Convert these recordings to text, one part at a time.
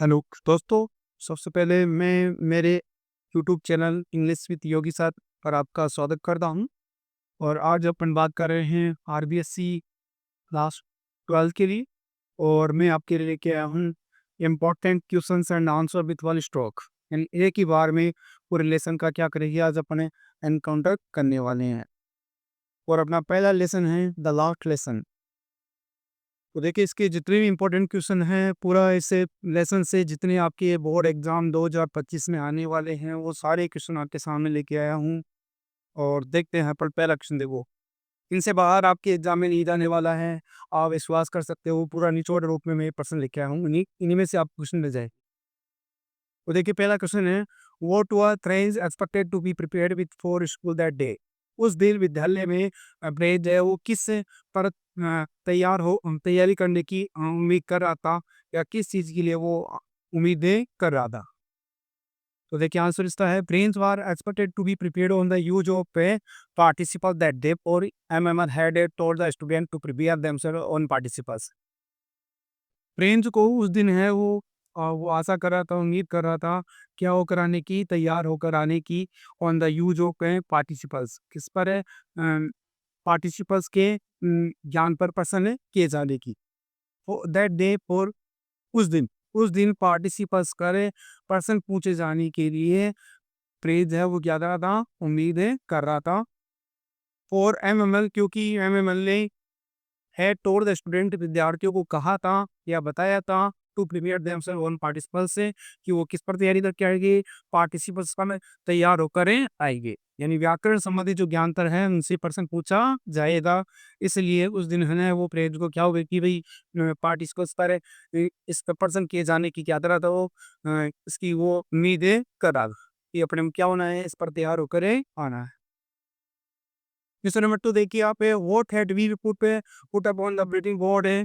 Hello दोस्तों, सबसे पहले मैं मेरे YouTube channel English with Yogi sir पर आपका स्वागत करता हूँ। और आज अपन बात कर रहे हैं आरबीएससी क्लास 12 के लिए। और मैं आपके लिए लेके आया हूँ important questions and answer with one stroke, यानी एक ही बार में पूरे लेसन का क्या करेंगे आज अपने एनकाउंटर करने वाले हैं। और अपना पहला लेसन है द लास्ट लेसन। तो देखिए, इसके जितने भी इम्पोर्टेंट क्वेश्चन हैं पूरा इसे लेसन से जितने आपके बोर्ड एग्जाम 2025 में आने वाले हैं वो सारे क्वेश्चन आपके सामने लेके आया हूँ। और देखते हैं, पर पहला क्वेश्चन देखो, इनसे बाहर आपके एग्जाम में नहीं जाने वाला है। आप विश्वास कर सकते हो, पूरा निचोड़ रूप में मैं प्रश्न लेके आया हूँ, इन्हीं इन्हीं में से आप क्वेश्चन मिल जाए। तो देखिए, पहला क्वेश्चन है, what were Franz expected to be prepared with for school that day. उस दिन विद्यालय में ब्रेज है वो किस पर तैयारी करने की उम्मीद कर रहा था, या किस चीज के लिए वो उम्मीदें कर रहा था। तो देखिए, आंसर इसका है, Franz were expected to be prepared on the use of participle that day और MMR had told the student to prepare themselves on participles. Franz को उस दिन है वो आशा कर रहा था, उम्मीद कर रहा था, क्या वो कराने की, तैयार होकर आने की, on the use of participles, किस पर है, पार्टिसिपल्स के ज्ञान पर प्रसन्न किए जाने की। दैट डे फॉर, उस दिन पार्टिसिपल्स करे पर्सन पूछे जाने के लिए प्रेज है वो क्या कर रहा था, उम्मीद है कर रहा था। फॉर एमएमएल, क्योंकि एमएमएल ने है टोल्ड द स्टूडेंट, विद्यार्थियों को कहा था या बताया था, to prepare themselves on participles से, कि वो किस पर तैयारी करके आएंगे, पार्टिसिपल्स पर तैयार होकर आएंगे, यानी व्याकरण संबंधी जो ज्ञानतर है उनसे प्रश्न पूछा जाएगा। इसलिए उस दिन है वो प्रेज को क्या होगा कि भाई पार्टिसिपल्स पर इस पर प्रश्न किए जाने की क्या तरह था वो इसकी वो उम्मीदें कर रहा था कि अपने में क्या होना है, इस पर तैयार होकर आना है। क्वेश्चन नंबर 2 देखिए आप, what had we put up on the bulletin board है,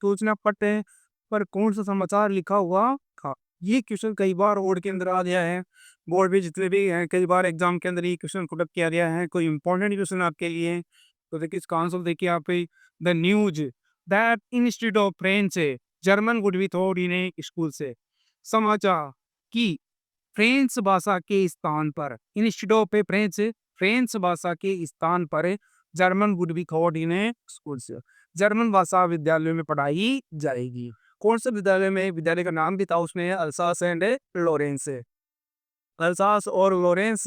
सूचना पट्ट पर कौन सा समाचार लिखा हुआ था। ये क्वेश्चन कई बार बोर्ड के अंदर आ गया है, बोर्ड में जितने भी हैं कई बार एग्जाम के अंदर ये क्वेश्चन पुट अप किया गया है, कोई इंपॉर्टेंट क्वेश्चन आपके लिए। तो देखिए, इसका आंसर देखिए आप, the news that institute of French German would be thought in school से, समाचार कि फ्रेंच भाषा के स्थान पर, इंस्टीट्यूट ऑफ फ्रेंच, फ्रेंच भाषा के स्थान पर German would be thought in school से, जर्मन भाषा विद्यालय में पढ़ाई जाएगी। कौन से विद्यालय में, विद्यालय का नाम भी था उसमें, है अल्सास एंड लोरेंस। अल्सास और लोरेंस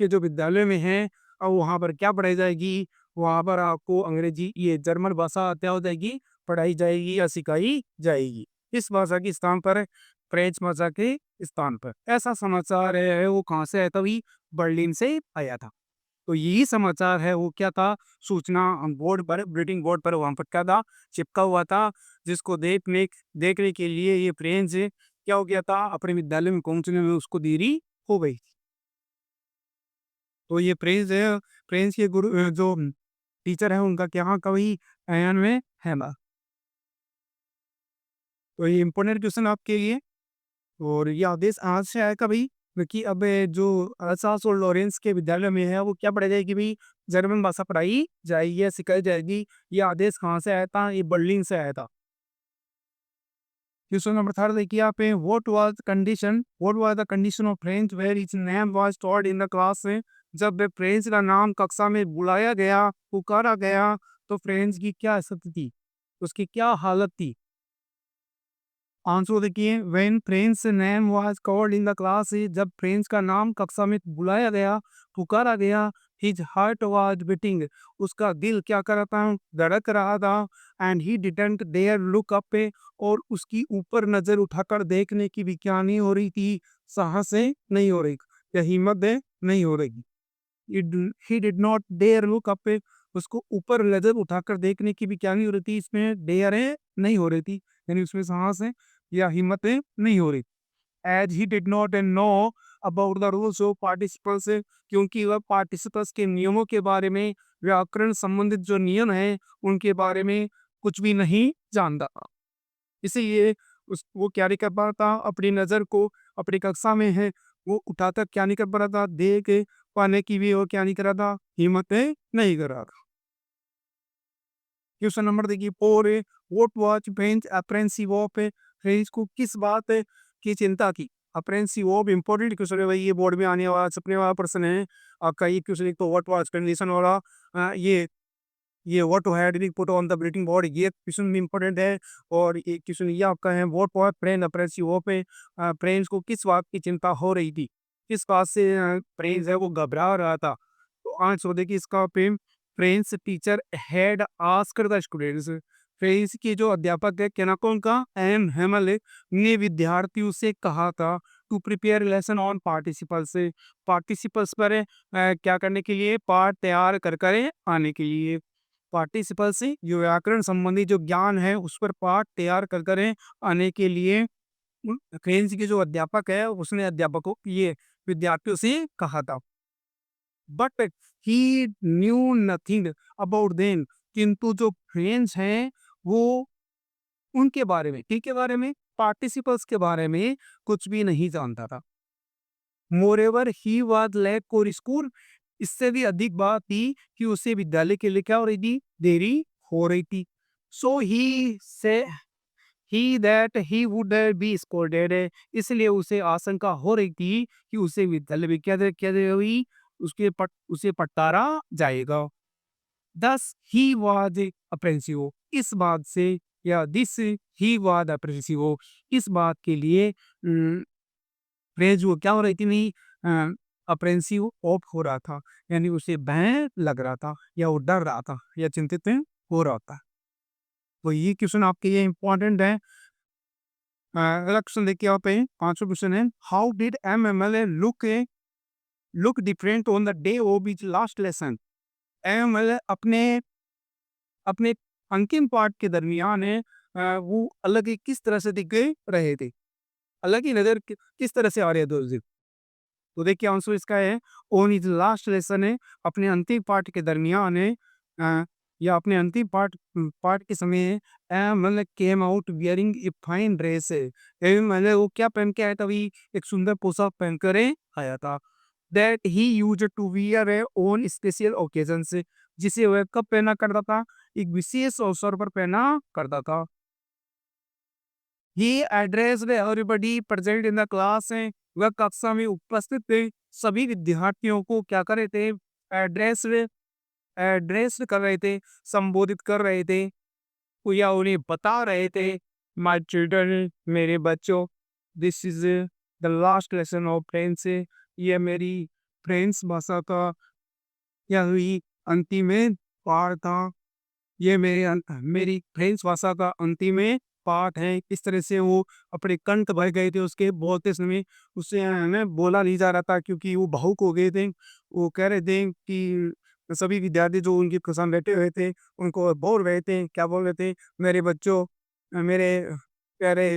के जो विद्यालय में है, और वहाँ पर क्या पढ़ाई जाएगी, वहाँ पर आपको अंग्रेजी, ये जर्मन भाषा क्या हो जाएगी, पढ़ाई जाएगी या सिखाई जाएगी। इस भाषा के स्थान पर, फ्रेंच भाषा के स्थान पर। ऐसा समाचार है वो कहाँ से आया था, वही बर्लिन से आया था। तो यही समाचार है वो क्या था, सूचना बोर्ड पर, बुलेटिन बोर्ड पर वहां पर क्या था, चिपका हुआ था, जिसको देखने के लिए ये फ्रेंच क्या हो गया था, अपने विद्यालय में पहुंचने में उसको देरी हो गई। तो ये फ्रेंच है, फ्रेंच के गुरु जो टीचर है उनका क्या कभी अयन में है ना। तो ये इंपॉर्टेंट क्वेश्चन आपके लिए। और ये आदेश आज से आया कभी, क्योंकि अब जो अल्सास और लॉरेंस के विद्यालय में है वो क्या पढ़ाई जाएगी भाई, जर्मन भाषा पढ़ाई जाएगी या सिखाई जाएगी। ये आदेश कहाँ से आया था, ये बर्लिन से आया था। क्वेश्चन नंबर 3 देखिए आप, what was the condition of French where his name was told in the class में, जब वे फ्रेंच का नाम कक्षा में बुलाया गया, पुकारा गया, तो फ्रेंच की क्या स्थिति थी, उसकी क्या हालत थी। आंसर देखिए, when friends name was called in the class, जब फ्रेंड्स का नाम कक्षा में बुलाया गया, पुकारा गया, हिज हार्ट वाज बीटिंग, उसका दिल क्या कर रहा था, धड़क रहा था, and he didn't dare look up, और उसकी ऊपर नजर उठाकर देखने की भी क्या नहीं हो रही थी, साहस से नहीं हो रही, या हिम्मत नहीं हो रही। He did not dare look up, उसको ऊपर नजर उठाकर देखने की भी क्या नहीं हो रही थी, इसमें डेयर है नहीं हो रही थी, यानी उसमें साहस है या हिम्मत नहीं हो रही। As he did not know about the rules of participles, क्योंकि वह पार्टिसिपल्स के नियमों के बारे में, व्याकरण संबंधित जो नियम है उनके बारे में कुछ भी नहीं जानता था। इसीलिए उस वो क्या नहीं कर पा रहा था, अपनी नज़र को अपनी कक्षा में है वो उठाकर क्या नहीं कर पा रहा था, देख पाने की भी वो क्या नहीं कर रहा था, हिम्मत नहीं कर रहा था। क्वेश्चन नंबर देखिए 4, what was Franz apprehensive of Franz को किस बात की चिंता की? अप्रेंसिव ऑफ इम्पोर्टेंट क्वेश्चन है भाई, ये बोर्ड में आने वाला सपने वाला प्रश्न है आपका। ये क्वेश्चन एक तो व्हाट वाज कंडीशन वाला, ये what had been put on the breathing board, ये क्वेश्चन भी इंपॉर्टेंट है। और एक क्वेश्चन ये आपका है, what was Franz apprehensive of, Franz को किस बात की चिंता हो रही थी, किस बात से प्रेंस है वो घबरा रहा था। तो आंसर देखिए इसका पे, French teacher had asked the students, French के जो अध्यापक है केनाकोन का एम हेमल ने विद्यार्थियों से कहा था to prepare lesson on participles, participles पर क्या करने के लिए, पाठ तैयार कर कर आने के लिए। पार्टिसिपल से जो व्याकरण संबंधी जो ज्ञान है उस पर पाठ तैयार कर कर आने के लिए फ्रेंच के जो अध्यापक है उसने अध्यापकों ये विद्यार्थियों से कहा था। But he knew nothing about them, किंतु जो फ्रेंच हैं वो उनके बारे में, किसके बारे में, पार्टिसिपल्स के बारे में कुछ भी नहीं जानता था। Moreover he was late for school, इससे भी अधिक बात थी कि उसे विद्यालय के लिए क्या हो रही थी, देरी हो रही थी। So he say he that he would be scolded, इसलिए उसे आशंका हो रही थी कि उसे विद्यालय में क्या दे हुई, उसे पटारा जाएगा। दस ही वाज अप्रेंसिव, इस बात से, या दिस ही वाज अप्रेंसिव, इस बात के लिए प्रेज वो क्या हो रही थी, नहीं अप्रेंसिव ऑफ हो रहा था, यानी उसे भय लग रहा था या वो डर रहा था या चिंतित हो रहा था। तो ये क्वेश्चन आपके लिए इंपॉर्टेंट है। अगला क्वेश्चन देखिए आप, पांचवा क्वेश्चन है, how did M M L look different on the day of is last lesson, M L अपने अपने अंतिम पाठ के दरमियान वो अलग ही किस तरह से दिख रहे थे, अलग ही नजर किस तरह से आ रहे थे उस दिन। तो देखिए आंसर इसका है, ऑन इज लास्ट लेसन है, अपने अंतिम पाठ के दरमियान है, या अपने अंतिम पाठ के समय मतलब came out wearing a fine dress है, मतलब वो क्या पहन के आया था, वही एक सुंदर पोशाक पहनकर आया था। That he used to wear on special occasion से, जिसे वह कब पहना करता था, एक विशेष अवसर पर पहना करता था। He addressed everybody present in the class है, वह कक्षा में उपस्थित थे सभी विद्यार्थियों को क्या कर रहे थे, एड्रेस एड्रेस कर रहे थे, संबोधित कर रहे थे, या उन्हें बता रहे थे, माय चिल्ड्रन, मेरे बच्चों, this is the last lesson of French, ये मेरी फ्रेंच भाषा का या हुई अंतिम पाठ था, ये मेरी फ्रेंच भाषा का अंतिम पाठ है। इस तरह से वो अपने कंठ भर गए थे उसके बोलते समय, उससे हमें बोला नहीं जा रहा था क्योंकि वो भावुक हो गए थे। वो कह रहे थे कि सभी विद्यार्थी जो उनके सामने बैठे हुए थे उनको बोल रहे थे, क्या बोल रहे थे, मेरे बच्चों, मेरे प्यारे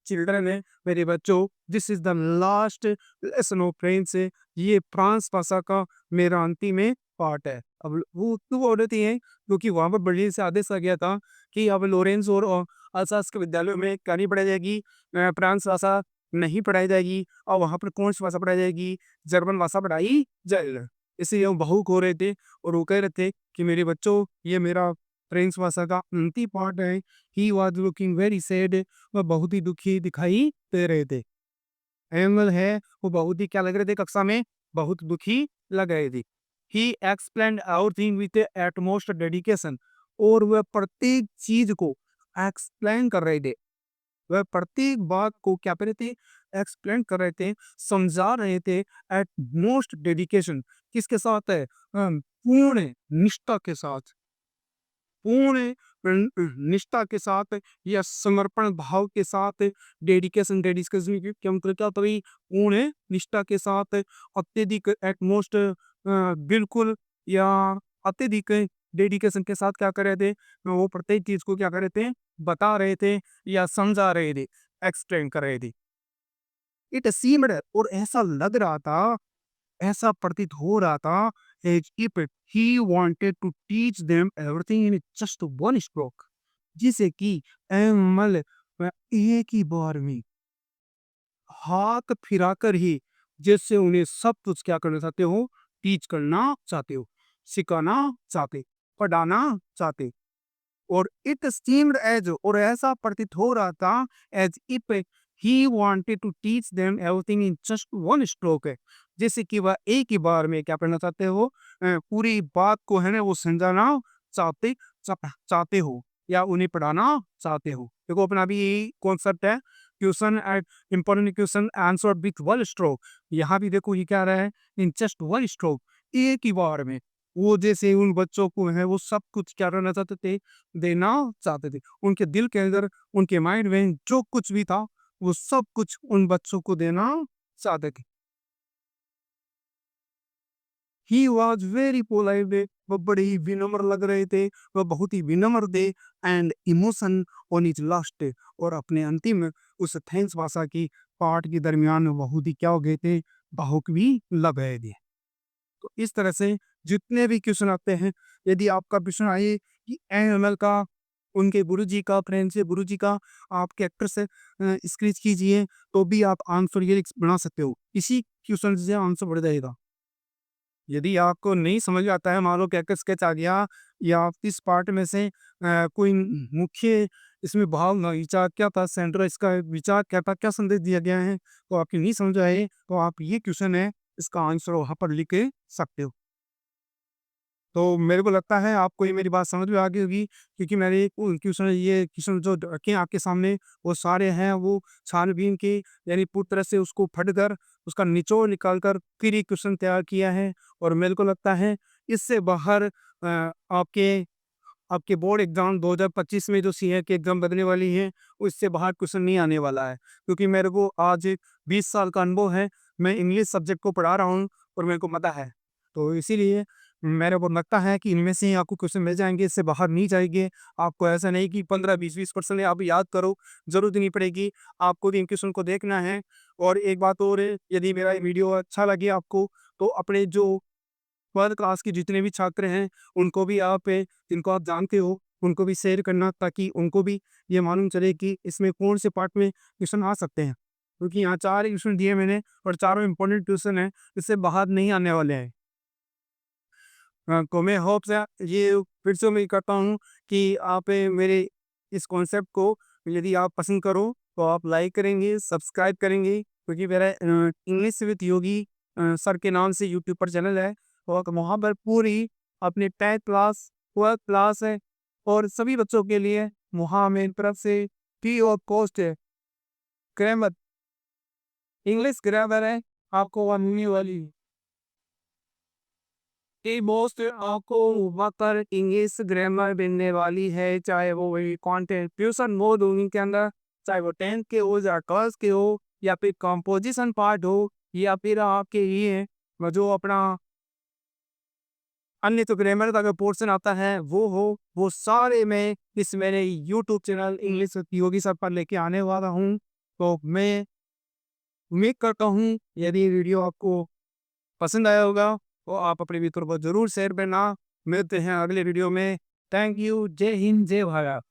चिल्ड्रन है, मेरे बच्चों, this is the last lesson of French, ये फ्रांस भाषा का मेरा अंतिम पाठ है। अब वो क्यों बोल रहे थे, क्योंकि वहाँ पर बर्लिन से आदेश आ गया था कि अब लॉरेंस और अल्सास के विद्यालयों में क्या नहीं पढ़ाई जाएगी, फ्रांस भाषा नहीं पढ़ाई जाएगी, और वहाँ पर कौन सी भाषा पढ़ाई जाएगी, जर्मन भाषा पढ़ाई जाएगी। इसलिए वो भावुक हो रहे थे और वो कह रहे थे कि मेरे बच्चों, ये मेरा फ्रेंच भाषा का अंतिम पार्ट है। He was looking very sad, वह बहुत ही दुखी दिखाई दे रहे थे। एंगल है वो बहुत ही क्या लग रहे थे, कक्षा में बहुत दुखी लग रहे थे। He explain everything with utmost dedication, और वह प्रत्येक चीज को एक्सप्लेन कर रहे थे, वह प्रत्येक बात को क्या कर रहे थे, एक्सप्लेन कर रहे थे, समझा रहे थे एट मोस्ट डेडिकेशन, किसके साथ है, पूर्ण निष्ठा के साथ, पूर्ण निष्ठा के साथ या समर्पण भाव के साथ। डेडिकेशन डेडिकेशन क्या मतलब, क्या तभी पूर्ण निष्ठा के साथ, अत्यधिक एटमोस्ट बिल्कुल, या अत्यधिक डेडिकेशन के साथ क्या कर रहे थे, वो प्रत्येक चीज को क्या कर रहे थे, बता रहे थे या समझा रहे थे, एक्सप्लेन कर रहे थे। इट सीम्ड, और ऐसा लग रहा था, ऐसा प्रतीत हो रहा था, as if he wanted to teach them everything in just one stroke, जिसे कि एमल एक ही बार में हाथ फिराकर ही, जिससे उन्हें सब कुछ क्या करना चाहते हो, टीच करना चाहते हो, सिखाना चाहते, पढ़ाना चाहते। और इट सीम्ड एज, और ऐसा प्रतीत हो रहा था as if he wanted to teach them everything in just one stroke है, जैसे कि वह एक ही बार में क्या करना चाहते हो, पूरी बात को है ना वो समझाना चाहते चाहते हो या उन्हें पढ़ाना चाहते हो। देखो अपना भी यही कॉन्सेप्ट है, question and important question answer with one stroke. यहाँ भी देखो ये क्या रहा है, इन जस्ट वन स्ट्रोक, एक ही बार में। वो जैसे उन बच्चों को है वो सब कुछ क्या करना चाहते थे, देना चाहते थे। उनके दिल के अंदर, उनके माइंड में जो कुछ भी था वो सब कुछ उन बच्चों को देना चाहते थे। ही वॉज वेरी पोलाइट, वह बड़े ही विनम्र लग रहे थे, वह बहुत ही विनम्र थे। And emotion on is last, और अपने अंतिम उस थैंक्स भाषा की पार्ट के दरमियान बहुत ही क्या हो गए थे, भावुक भी लग गए थे। तो इस तरह से जितने भी क्वेश्चन आते हैं, यदि आपका प्रश्न आए कि एएमएल का, उनके गुरुजी का, प्रेम से गुरुजी का आप कैरेक्टर से स्केच कीजिए, तो भी आप आंसर ये बना सकते हो। इसी क्वेश्चन से आंसर बढ़ जाएगा। यदि आपको नहीं समझ में आता है, मान लो कैरेक्टर स्केच आ गया या आप इस पार्ट में से कोई मुख्य इसमें भाव ना विचार क्या था, सेंटर इसका विचार क्या था, क्या संदेश दिया गया है, तो आपकी नहीं समझ आए तो आप ये क्वेश्चन है इसका आंसर वहाँ पर लिख के सकते हो। तो मेरे को लगता है आपको ये मेरी बात समझ में आ गई होगी, क्योंकि मैंने क्वेश्चन ये क्वेश्चन जो रखे हैं आपके सामने वो सारे हैं वो छानबीन के, यानी पूरी तरह से उसको फट कर उसका निचोड़ निकाल कर फिर ये क्वेश्चन तैयार किया है। और मेरे को लगता है इससे बाहर आपके आपके बोर्ड एग्जाम 2025 में जो सीए की एग्जाम बनने वाली है उससे बाहर क्वेश्चन नहीं आने वाला है, क्योंकि मेरे को आज 20 साल का अनुभव है। मैं इंग्लिश सब्जेक्ट को पढ़ा रहा हूँ और मेरे को पता है, तो इसीलिए मेरे को लगता है कि इनमें से ही आपको क्वेश्चन मिल जाएंगे, इससे बाहर नहीं जाएंगे। आपको ऐसा नहीं कि 15-20% आप याद करो, जरूरत नहीं पड़ेगी, आपको भी इन क्वेश्चन को देखना है। और एक बात और है, यदि मेरा ये वीडियो अच्छा लगे आपको, तो अपने जो वर्ल्ड क्लास के जितने भी छात्र हैं उनको भी आप जिनको आप जानते हो उनको भी शेयर करना, ताकि उनको भी ये मालूम चले कि इसमें कौन से पार्ट में क्वेश्चन आ सकते हैं, क्योंकि यहाँ 4 क्वेश्चन दिए मैंने और चारों इंपॉर्टेंट क्वेश्चन हैं, इससे बाहर नहीं आने वाले हैं। तो मैं होप से ये फिर से उम्मीद करता हूँ कि आप मेरे इस कॉन्सेप्ट को यदि आप पसंद करो तो आप लाइक करेंगे, सब्सक्राइब करेंगे, क्योंकि मेरा इंग्लिश विद योगी सर के नाम से यूट्यूब पर चैनल है, और वहाँ पर पूरी अपने 10th क्लास, 12th क्लास है और सभी बच्चों के लिए वहाँ मेरी तरफ से फ्री ऑफ कॉस्ट है ग्रामर, इंग्लिश ग्रामर है आपको वहाँ मिलने वाली है। कि मोस्ट आपको वहाँ पर इंग्लिश ग्रामर मिलने वाली है, चाहे वो वही कंटेंट ट्यूशन मोड हो उनके अंदर, चाहे वो 10th के हो या 12th के हो, या फिर कंपोजिशन पार्ट हो, या फिर आपके ये वो जो अपना अन्य तो ग्रामर का अगर पोर्शन आता है वो हो, वो सारे मैं इस मेरे यूट्यूब चैनल इंग्लिश योगी सर पर लेके आने वाला हूँ। तो मैं उम्मीद करता हूँ यदि ये वीडियो आपको पसंद आया होगा तो आप अपने मित्रों को जरूर शेयर करना। मिलते हैं अगले वीडियो में। Thank you. जय हिंद, जय भारत।